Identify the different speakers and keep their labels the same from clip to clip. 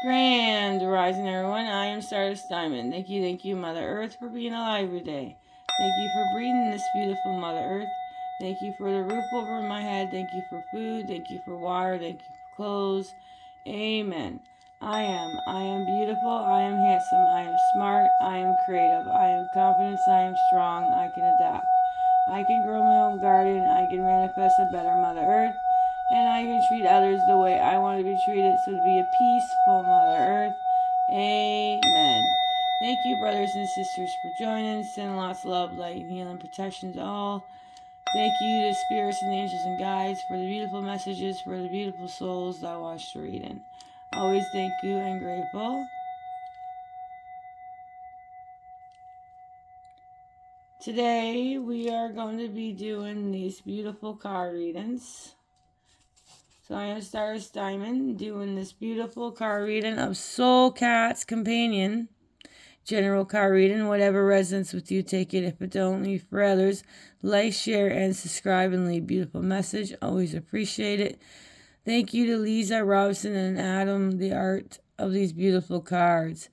Speaker 1: Grand rising, everyone. I am Stardust Diamond. Thank you, Mother Earth, for being alive today. Thank you for breathing this beautiful Mother Earth. Thank you for the roof over my head. Thank you for food. Thank you for water. Thank you for clothes. Amen. I am beautiful. I am handsome. I am smart. I am creative. I am confident. I am strong. I can adapt. I can grow my own garden. I can manifest a better Mother Earth. And I can treat others the way I want to be treated, so to be a peaceful Mother Earth. Amen. Thank you, brothers and sisters, for joining. Send lots of love, light, and healing protection to all. Thank you to spirits and angels and guides for the beautiful messages, for the beautiful souls that watch the reading. Always thank you and grateful. Today we are going to be doing these beautiful card readings. So I am Stardust Diamond doing this beautiful card reading of Soul Cat's Companion. General card reading. Whatever resonates with you, take it. If it don't, leave for others. Like, share, and subscribe and leave beautiful message. Always appreciate it. Thank you to Lisa Robinson and Adam, the art of these beautiful cards.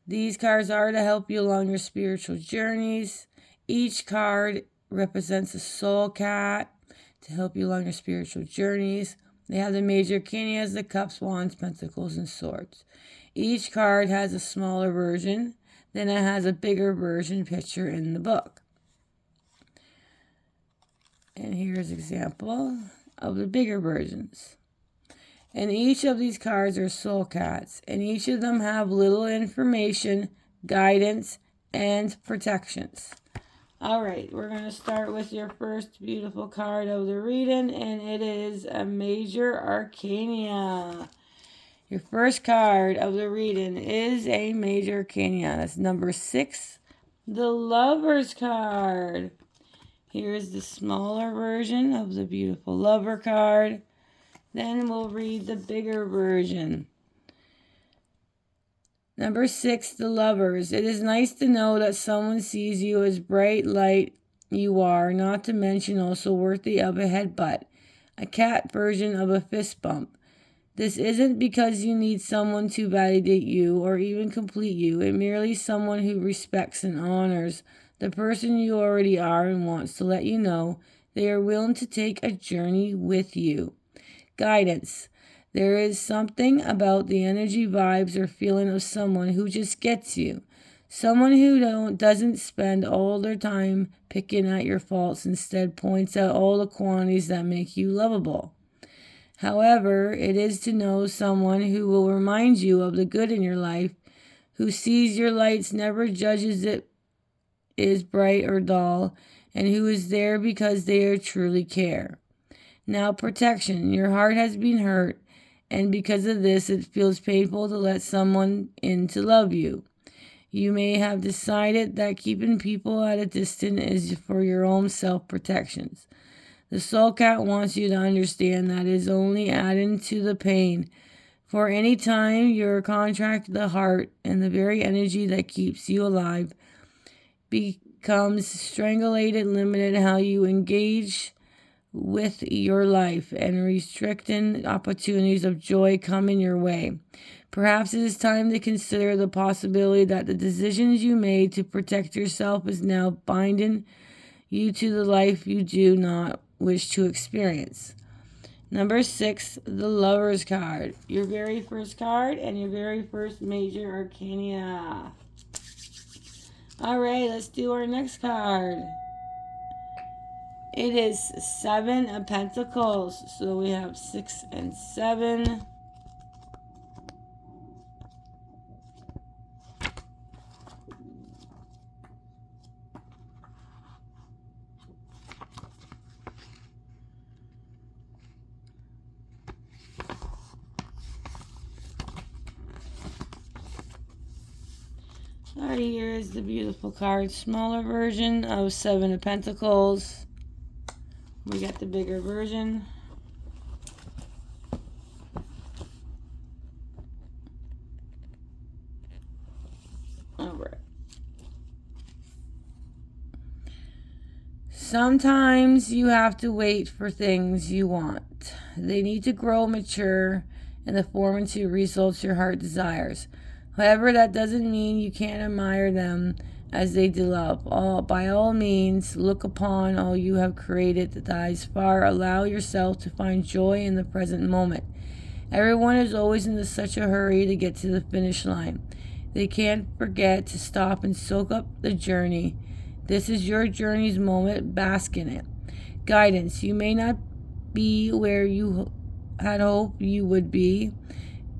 Speaker 1: These cards are to help you along your spiritual journeys. Each card represents a soul cat to help you along your spiritual journeys. They have the major arcana as the cups, wands, pentacles, and swords. Each card has a smaller version, then it has a bigger version picture in the book. And here's an example of the bigger versions. And each of these cards are soul cats, and each of them have little information, guidance, and protections. All right, we're going to start with your first beautiful card of the reading, and it is a major arcana. Your first card of the reading is a major arcana. That's number 6, the Lover's card. Here's the smaller version of the beautiful Lover card. Then we'll read the bigger version. Number 6, the Lovers. It is nice to know that someone sees you as bright light you are, not to mention also worthy of a headbutt, a cat version of a fist bump. This isn't because you need someone to validate you or even complete you. It's merely someone who respects and honors the person you already are and wants to let you know they are willing to take a journey with you. Guidance. There is something about the energy, vibes, or feeling of someone who just gets you. Someone who doesn't spend all their time picking at your faults, instead points out all the qualities that make you lovable. However, it is to know someone who will remind you of the good in your life, who sees your lights, never judges it is bright or dull, and who is there because they truly care. Now, protection. Your heart has been hurt, and because of this, it feels painful to let someone in to love you. You may have decided that keeping people at a distance is for your own self-protections. The soul cat wants you to understand that is only adding to the pain. For any time you're contracted, the heart and the very energy that keeps you alive becomes strangulated, limited how you engage with your life, and restricting opportunities of joy coming your way. Perhaps it is time to consider the possibility that the decisions you made to protect yourself is now binding you to the life you do not wish to experience. Number 6, the Lover's card. Your very first card and your very first major arcana. All right, let's do our next card. It is 7 of Pentacles. So we have 6 and 7. Alright, here is the beautiful card. Smaller version of 7 of Pentacles. We got the bigger version. Alright. Sometimes you have to wait for things you want. They need to grow, mature, and the form into results your heart desires. However, that doesn't mean you can't admire them as they develop. By all means, look upon all you have created that is far. Allow yourself to find joy in the present moment. Everyone is always in such a hurry to get to the finish line. They can't forget to stop and soak up the journey. This is your journey's moment. Bask in it. Guidance. You may not be where you had hoped you would be,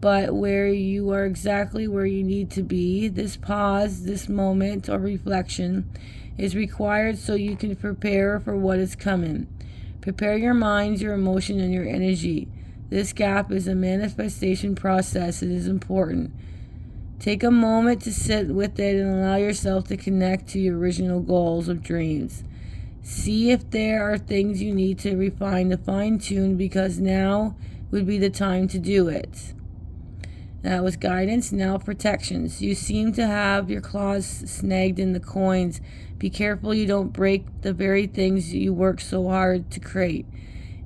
Speaker 1: but where you are exactly where you need to be. This pause, this moment or reflection is required so you can prepare for what is coming. Prepare your mind, your emotion, and your energy. This gap is a manifestation process. It is important. Take a moment to sit with it and allow yourself to connect to your original goals of dreams. See if there are things you need to refine, to fine-tune, because now would be the time to do it. That was guidance. Now protections. You seem to have your claws snagged in the coins. Be careful you don't break the very things you work so hard to create.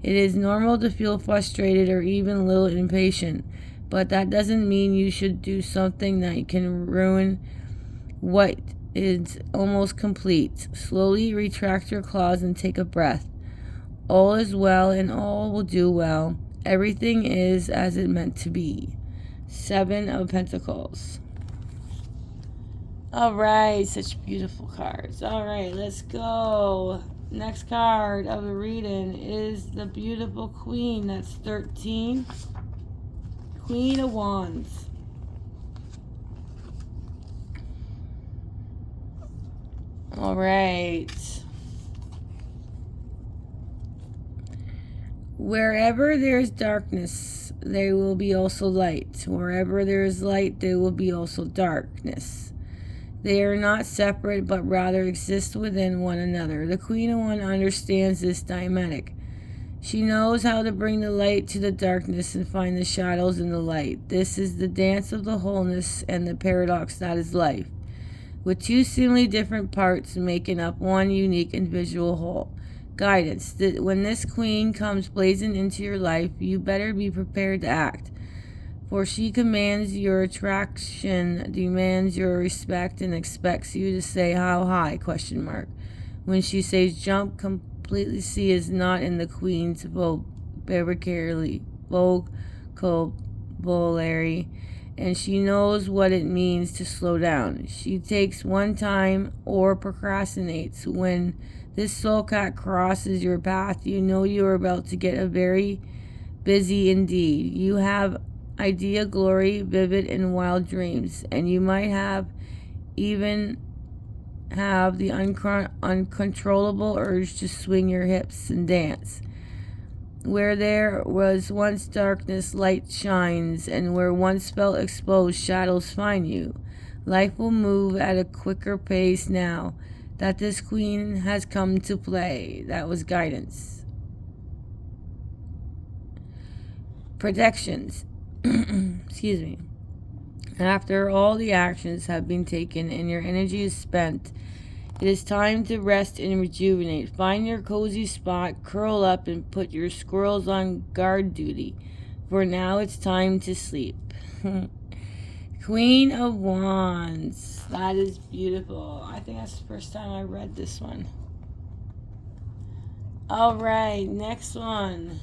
Speaker 1: It is normal to feel frustrated or even a little impatient, but that doesn't mean you should do something that can ruin what is almost complete. Slowly retract your claws and take a breath. All is well and all will do well. Everything is as it meant to be. 7 of Pentacles. All right, such beautiful cards. All right, let's go. Next card of the reading is the beautiful Queen. That's 13. Queen of Wands. All right. Wherever there is darkness, there will be also light. Wherever there is light, there will be also darkness. They are not separate, but rather exist within one another. The Queen of Wands understands this dynamic. She knows how to bring the light to the darkness and find the shadows in the light. This is the dance of the wholeness and the paradox that is life, with two seemingly different parts making up one unique individual whole. Guidance. When this queen comes blazing into your life, you better be prepared to act, for she commands your attraction, demands your respect, and expects you to say how high, ? When she says jump, completely see is not in the queen's vocabulary, and she knows what it means to slow down. She takes one time or procrastinates. When this soul cat crosses your path, you know you are about to get a very busy indeed. You have idea, glory, vivid and wild dreams, and you might even have the uncontrollable urge to swing your hips and dance. Where there was once darkness, light shines, and where once felt exposed, shadows find you. Life will move at a quicker pace now that this queen has come to play. That was guidance. Protections. Excuse me. After all the actions have been taken and your energy is spent, it is time to rest and rejuvenate. Find your cozy spot, curl up, and put your squirrels on guard duty, for now it's time to sleep. Queen of Wands. That is beautiful. I think that's the first time I read this one. All right, next one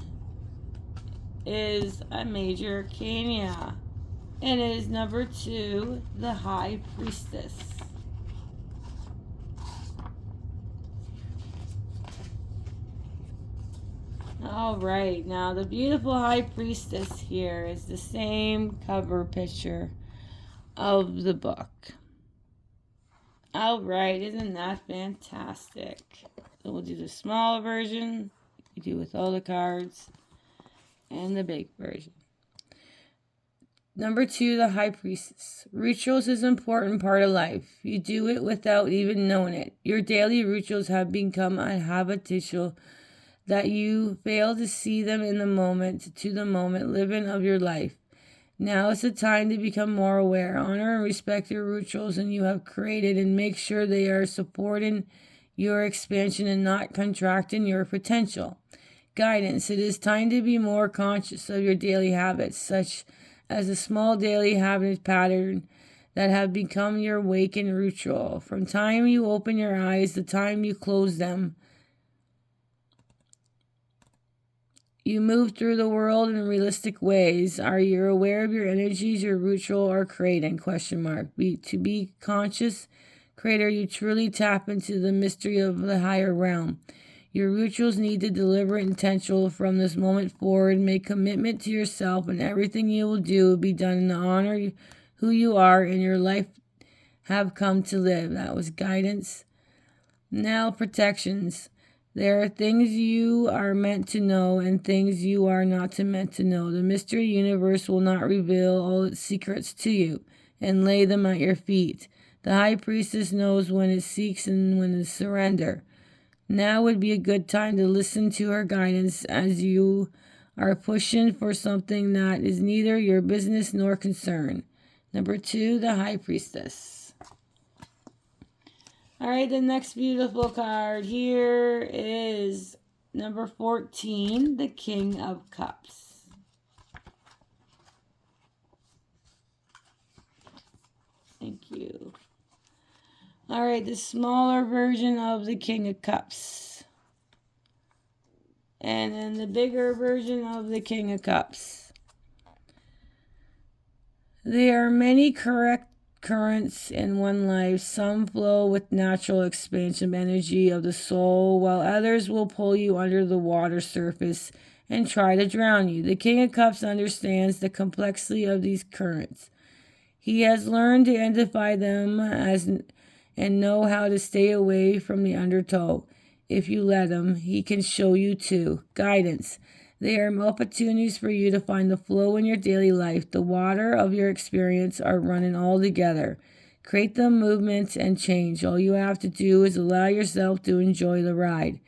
Speaker 1: is a major arcana, and it is number 2, the High Priestess. All right, now the beautiful High Priestess here is the same cover picture of the book. All right, isn't that fantastic? So we'll do the small version, you do with all the cards, and the big version. Number 2, the High Priestess. Rituals is an important part of life. You do it without even knowing it. Your daily rituals have become a habitual that you fail to see them in the moment to the moment living of your life. Now is the time to become more aware. Honor and respect your rituals and you have created, and make sure they are supporting your expansion and not contracting your potential. Guidance. It is time to be more conscious of your daily habits, such as a small daily habit pattern that have become your waking ritual. From time you open your eyes to time you close them, you move through the world in realistic ways. Are you aware of your energies, your ritual, or creating? To be conscious creator, you truly tap into the mystery of the higher realm. Your rituals need to deliberate intentional from this moment forward. Make commitment to yourself, and everything you will do will be done in the honor who you are and your life have come to live. That was guidance. Now, protections. There are things you are meant to know and things you are not meant to know. The mystery universe will not reveal all its secrets to you and lay them at your feet. The high priestess knows when it seeks and when it surrender. Now would be a good time to listen to her guidance as you are pushing for something that is neither your business nor concern. Number 2, the high priestess. All right, the next beautiful card here is number 14, the King of Cups. Thank you. All right, the smaller version of the King of Cups. And then the bigger version of the King of Cups. There are many currents in one life. Some flow with natural expansive energy of the soul, while others will pull you under the water surface and try to drown you. The King of Cups understands the complexity of these currents. He has learned to identify them and know how to stay away from the undertow. If you let him, he can show you too. Guidance. There are opportunities for you to find the flow in your daily life. The water of your experience are running all together. Create the movements and change. All you have to do is allow yourself to enjoy the ride.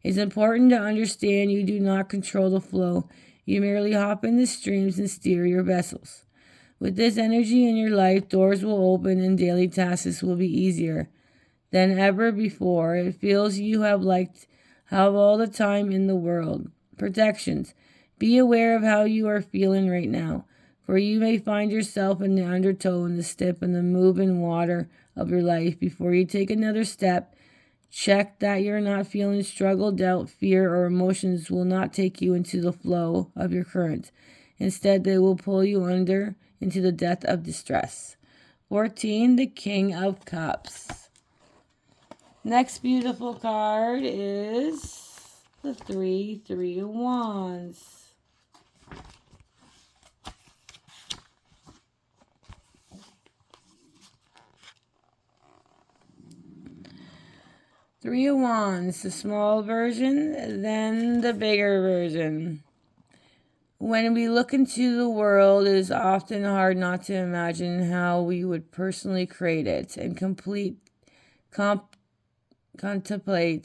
Speaker 1: It's important to understand you do not control the flow. You merely hop in the streams and steer your vessels. With this energy in your life, doors will open and daily tasks will be easier than ever before. It feels you have all the time in the world. Protections. Be aware of how you are feeling right now, for you may find yourself in the undertow and the step and the moving water of your life. Before you take another step, check that you're not feeling struggle, doubt, fear, or emotions will not take you into the flow of your current. Instead, they will pull you under into the depth of distress. 14, the King of Cups. Next beautiful card is the Three of Wands. Three of Wands, the small version, then the bigger version. When we look into the world, it is often hard not to imagine how we would personally create it and contemplate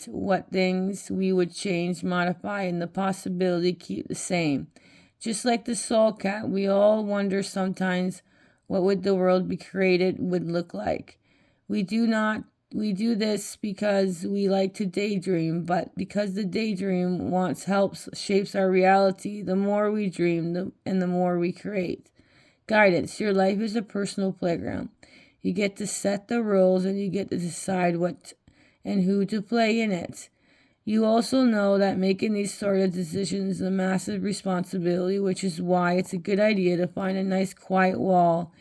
Speaker 1: what things we would change, modify, and the possibility keep the same. Just like the soul cat, we all wonder sometimes what would the world be created would look like. We do this because we like to daydream, but because the daydream shapes our reality. The more we dream and the more we create. Guidance. Your life is a personal playground. You get to set the rules and you get to decide what and who to play in it. You also know that making these sort of decisions is a massive responsibility, which is why it's a good idea to find a nice quiet wall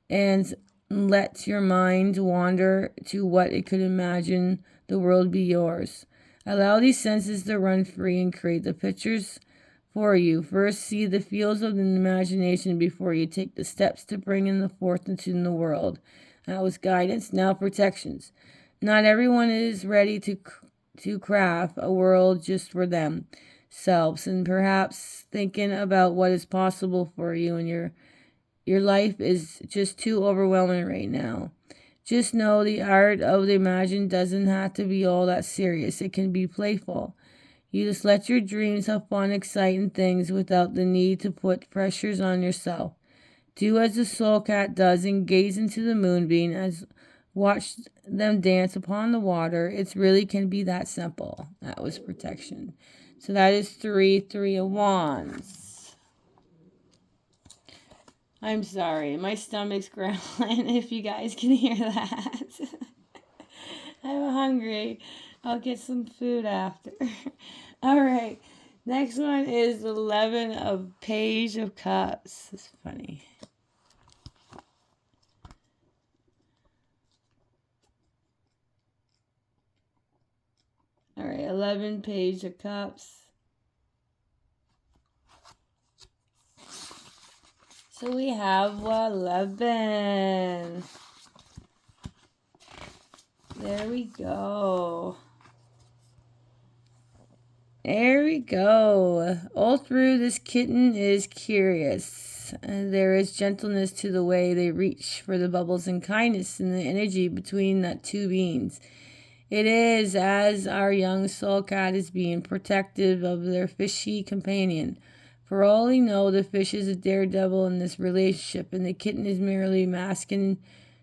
Speaker 1: and let your mind wander to what it could imagine the world be yours. Allow these senses to run free and create the pictures for you. First, see the fields of the imagination before you take the steps to bring in the forth into the world. That was guidance. Now, protections. Not everyone is ready to craft a world just for themselves, and perhaps thinking about what is possible for you and your life is just too overwhelming right now. Just know the art of the imagine doesn't have to be all that serious. It can be playful. You just let your dreams have fun, exciting things without the need to put pressures on yourself. Do as the soul cat does and gaze into the moonbeam as watch them dance upon the water. It really can be that simple. That was protection. So that is 3 of Wands. I'm sorry, my stomach's growling if you guys can hear that. I'm hungry. I'll get some food after. All right. Next one is 11 of Page of Cups. It's funny. All right, 11 Page of Cups. So we have 11. There we go. There we go. All through, this kitten is curious. There is gentleness to the way they reach for the bubbles and kindness in the energy between the two beings. It is as our young soul cat is being protective of their fishy companion. For all we know, the fish is a daredevil in this relationship, and the kitten is merely masking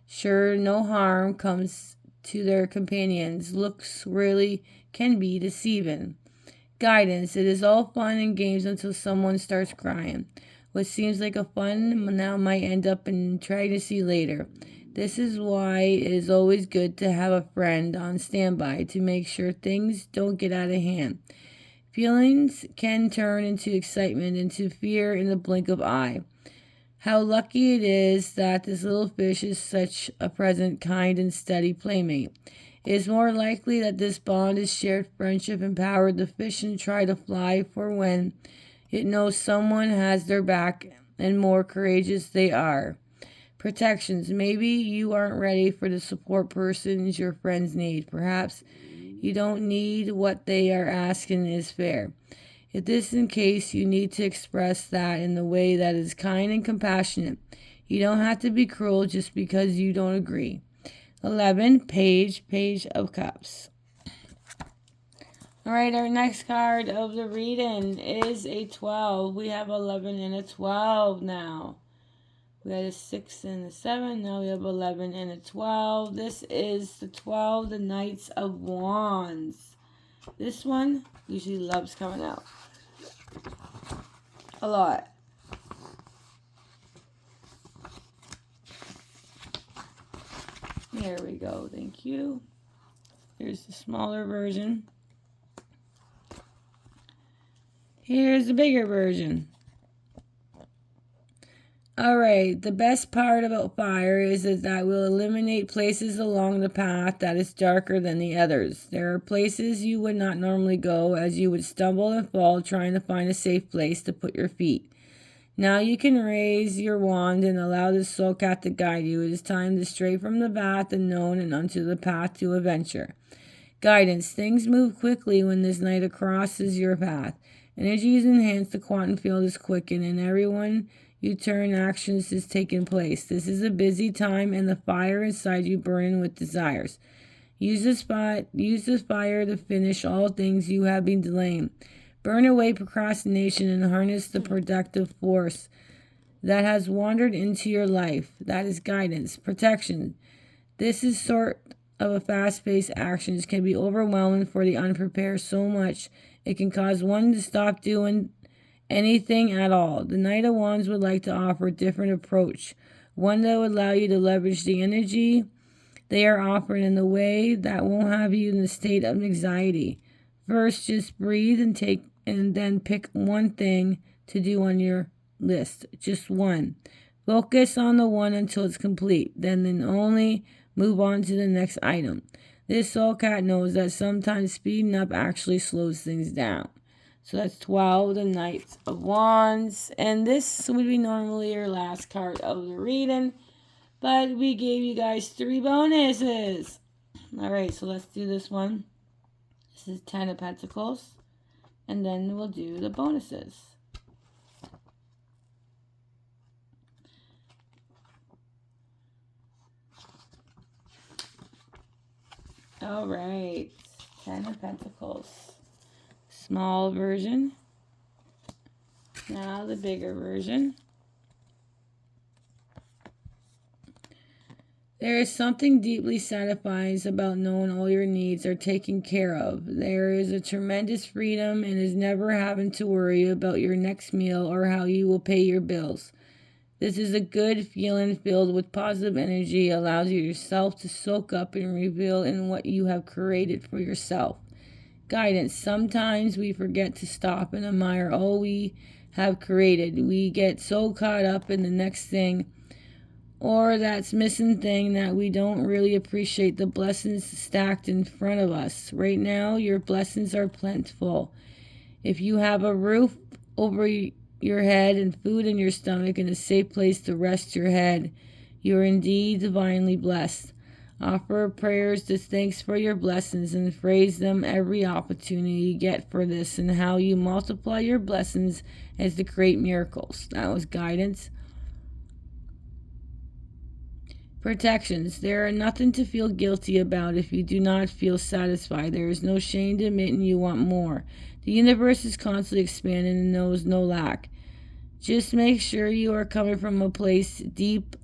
Speaker 1: sure no harm comes to their companions. Looks really can be deceiving. Guidance. It is all fun and games until someone starts crying. What seems like a fun now might end up in tragedy later. This is why it is always good to have a friend on standby to make sure things don't get out of hand. Feelings can turn into excitement, into fear in the blink of an eye. How lucky it is that this little fish is such a present, kind, and steady playmate. It is more likely that this bond is shared friendship empowered the fish and try to fly for when it knows someone has their back and more courageous they are. Protections. Maybe you aren't ready for the support persons your friends need. Perhaps you don't need what they are asking is fair. If this is the case, you need to express that in the way that is kind and compassionate. You don't have to be cruel just because you don't agree. 11, Page of Cups. All right, our next card of the reading is a 12. We have 11 and a 12 now. We had a 6 and a 7. Now we have 11 and a 12. This is the 12, the Knights of Wands. This one usually loves coming out. A lot. There we go. Thank you. Here's the smaller version. Here's the bigger version. Alright, the best part about fire is that will eliminate places along the path that is darker than the others. There are places you would not normally go, as you would stumble and fall trying to find a safe place to put your feet. Now you can raise your wand and allow the soul cat to guide you. It is time to stray from the path and known and onto the path to adventure. Guidance. Things move quickly when this knight crosses your path. Energy is enhanced, the quantum field is quickened, and everyone you turn actions is taking place. This is a busy time, and the fire inside you burning with desires. Use this fire to finish all things you have been delaying. Burn away procrastination and harness the productive force that has wandered into your life. That is guidance. Protection. This is sort of a fast-paced actions can be overwhelming for the unprepared so much it can cause one to stop doing anything at all. The Knight of Wands would like to offer a different approach, one that would allow you to leverage the energy they are offering in a way that won't have you in a state of anxiety. First, just breathe and then pick one thing to do on your list. Just one. Focus on the one until it's complete. Then only move on to the next item. This soul cat knows that sometimes speeding up actually slows things down. So that's 12, the Knights of Wands. And this would be normally your last card of the reading. But we gave you guys 3 bonuses. Alright, so let's do this one. This is 10 of Pentacles. And then we'll do the bonuses. Alright, 10 of Pentacles. Small version. Now the bigger version. There is something deeply satisfying about knowing all your needs are taken care of. There is a tremendous freedom and is never having to worry about your next meal or how you will pay your bills. This is a good feeling filled with positive energy, allows you yourself to soak up and reveal in what you have created for yourself. Guidance. Sometimes we forget to stop and admire all we have created. We get so caught up in the next thing or that's missing thing that we don't really appreciate the blessings stacked in front of us. Right now, your blessings are plentiful. If you have a roof over your head and food in your stomach and a safe place to rest your head, you are indeed divinely blessed. Offer prayers to thanks for your blessings and phrase them every opportunity you get for this and how you multiply your blessings as to create miracles. That was guidance. Protections. There are nothing to feel guilty about if you do not feel satisfied. There is no shame to admitting you want more. The universe is constantly expanding and knows no lack. Just make sure you are coming from a place deep,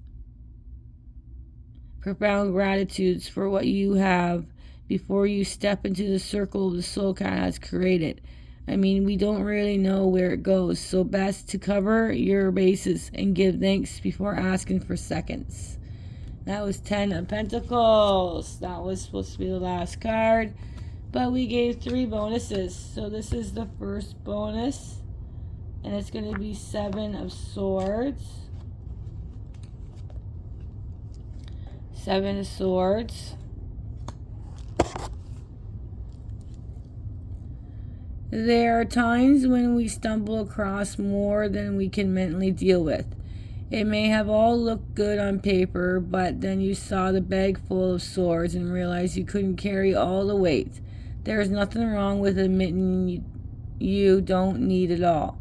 Speaker 1: profound gratitudes for what you have before you step into the circle of the soul cat has created. I mean, we don't really know where it goes, so best to cover your bases and give thanks before asking for seconds. That was 10 of Pentacles. That was supposed to be the last card, but we gave 3 bonuses. So this is the first bonus, and it's going to be 7 of Swords. 7 of Swords. There are times when we stumble across more than we can mentally deal with. It may have all looked good on paper, but then you saw the bag full of swords and realized you couldn't carry all the weight. There is nothing wrong with admitting you don't need it all.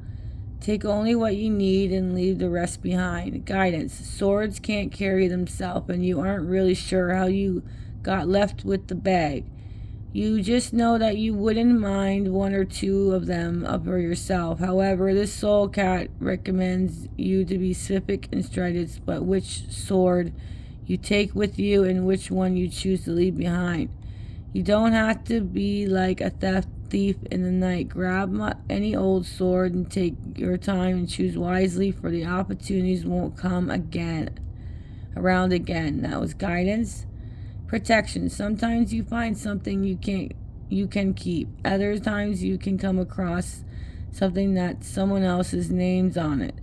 Speaker 1: Take only what you need and leave the rest behind. Guidance. Swords can't carry themselves, and you aren't really sure how you got left with the bag. You just know that you wouldn't mind 1 or 2 of them for yourself. However, this soul cat recommends you to be specific and strategic about which sword you take with you and which one you choose to leave behind. You don't have to be like a thief in the night. Grab any old sword and take your time and choose wisely, for the opportunities won't come around again. That was guidance. Protection. Sometimes you find something you can keep. Other times you can come across something that someone else's name's on it.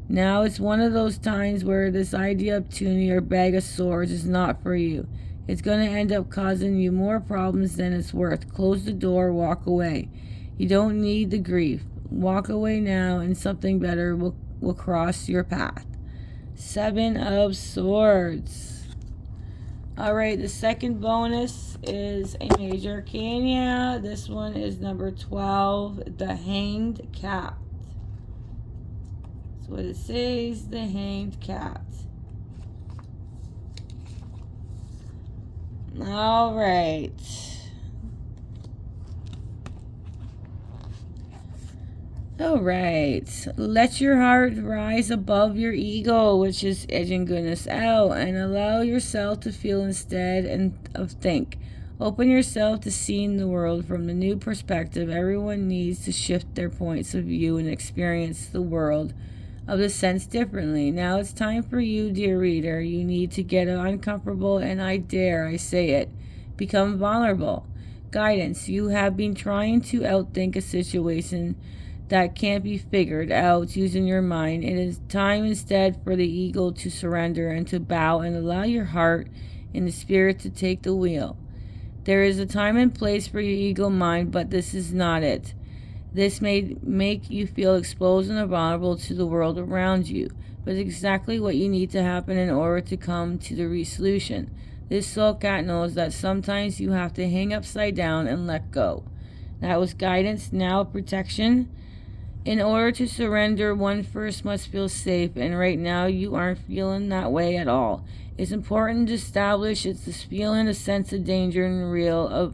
Speaker 1: Now it's one of those times where this idea, opportunity, or bag of swords is not for you. It's going to end up causing you more problems than it's worth. Close the door, walk away. You don't need the grief. Walk away now and something better will cross your path. 7 of Swords. Alright, the second bonus is a major arcana. This one is number 12, the Hanged Cat. That's what it says, the Hanged Cat. Alright. Alright. Let your heart rise above your ego, which is edging goodness out, and allow yourself to feel instead and of think. Open yourself to seeing the world from a new perspective. Everyone needs to shift their points of view and experience the world of the sense differently. Now it's time for you, dear reader. You need to get uncomfortable, and I say it, become vulnerable. Guidance. You have been trying to outthink a situation that can't be figured out using your mind. It is time instead for the ego to surrender and to bow and allow your heart and the spirit to take the wheel. There is a time and place for your ego mind, but this is not it. This may make you feel exposed and vulnerable to the world around you, but it's exactly what you need to happen in order to come to the resolution. This soul cat knows that sometimes you have to hang upside down and let go. That was guidance. Now protection. In order to surrender, one first must feel safe, and right now you aren't feeling that way at all. It's important to establish it's this feeling a sense of danger and real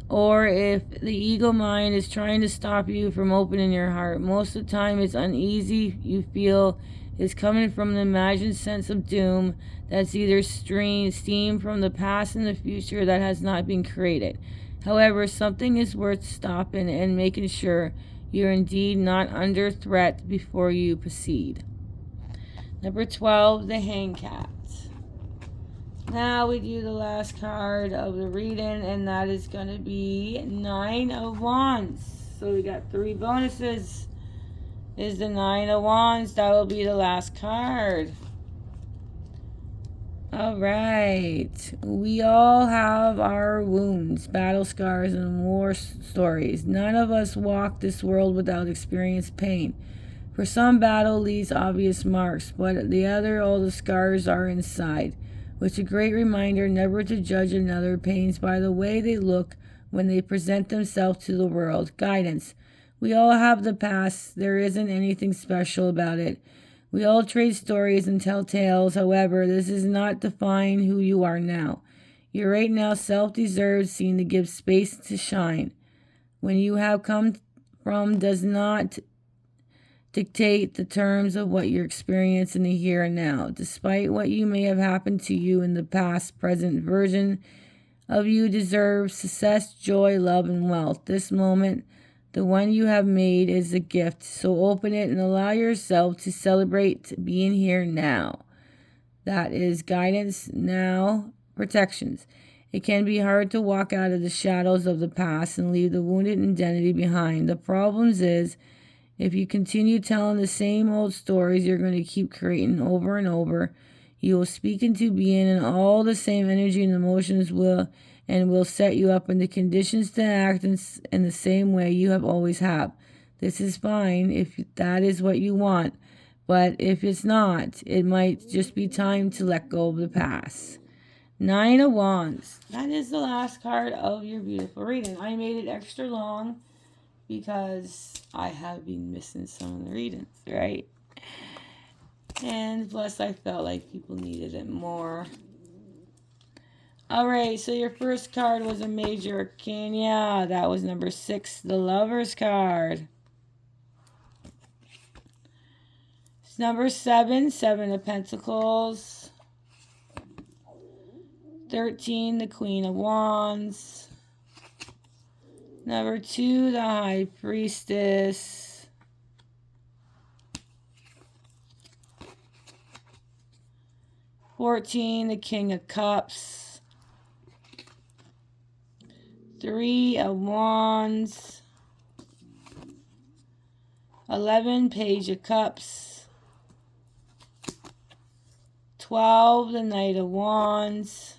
Speaker 1: or if the ego mind is trying to stop you from opening your heart. Most of the time it's uneasy you feel is coming from an imagined sense of doom that's either steam from the past and the future that has not been created. However, something is worth stopping and making sure you're indeed not under threat before you proceed. Number 12, the Hanged Cat. Now we do the last card of the reading, and that is going to be 9 of Wands. So we got 3 bonuses. Is the 9 of Wands. That will be the last card. Alright. We all have our wounds, battle scars, and war stories. None of us walk this world without experienced pain. For some, battle leaves obvious marks, but the other, all the scars are inside. Which a great reminder never to judge another pains by the way they look when they present themselves to the world. Guidance. We all have the past. There isn't anything special about it. We all trade stories and tell tales. However, this does not define who you are now. Your right now self-deserved seen to give space to shine. When you have come from does not dictate the terms of what you're experiencing in the here and now. Despite what you may have happened to you in the past, present version of you deserves success, joy, love, and wealth. This moment, the one you have made, is a gift. So open it and allow yourself to celebrate being here now. That is guidance now, protections. It can be hard to walk out of the shadows of the past and leave the wounded identity behind. The problem is, if you continue telling the same old stories you're going to keep creating over and over, you will speak into being, and all the same energy and emotions will set you up in the conditions to act in the same way you have always have. This is fine if that is what you want, but if it's not, it might just be time to let go of the past. 9 of Wands. That is the last card of your beautiful reading. I made it extra long because I have been missing some of the readings, right? And plus I felt like people needed it more. Alright, so your first card was a major arcana. That was number 6, the Lover's card. It's number 7, 7 of Pentacles. 13, the Queen of Wands. Number 2, the High Priestess. $14, the King of Cups. 3 of Wands. 11, Page of Cups. 12, the Knight of Wands.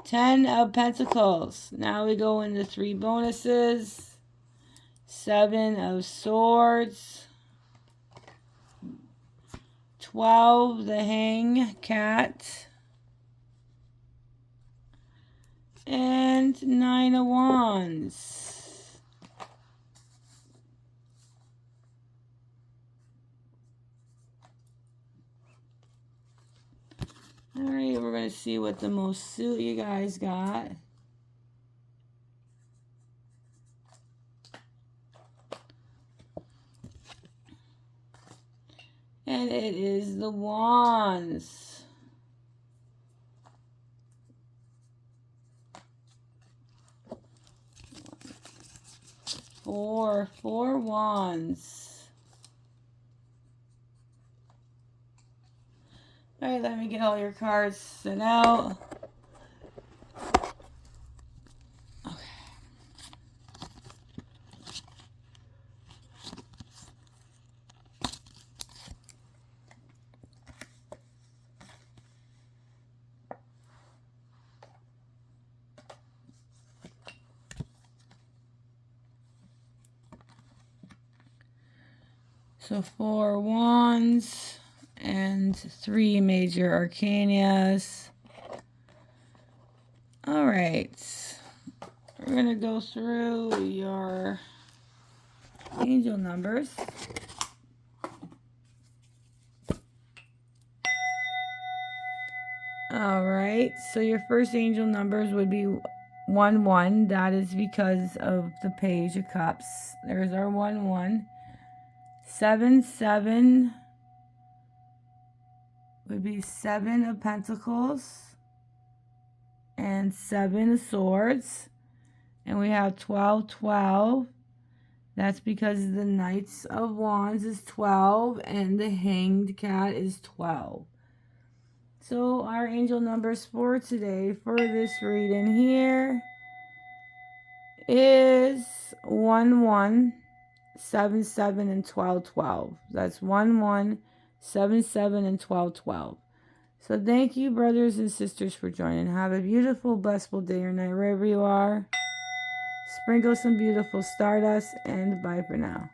Speaker 1: 10 of Pentacles. Now we go into 3 bonuses. 7 of Swords. 12, the Hanged Cat. And 9 of Wands. Alright, we're going to see what the most suit you guys got. And it is the Wands. Four Wands. Alright, let me get all your cards sent out. Okay. So 4 Wands and 3 major arcanas. All right, we're going to go through your angel numbers. All right, so your first angel numbers would be 1 1. That is because of the Page of Cups. There's our 1 1. 7, 7 would be 7 of Pentacles and 7 of Swords. And we have 12, 12. That's because the Knights of Wands is 12 and the Hanged Cat is 12. So our angel numbers for today for this reading here is 1, 1, 7, 7, and 12, 12. That's 1, 1, 7, 7, and 12, 12. So thank you, brothers and sisters, for joining. Have a beautiful, blissful day or night wherever you are. Sprinkle some beautiful stardust, and bye for now.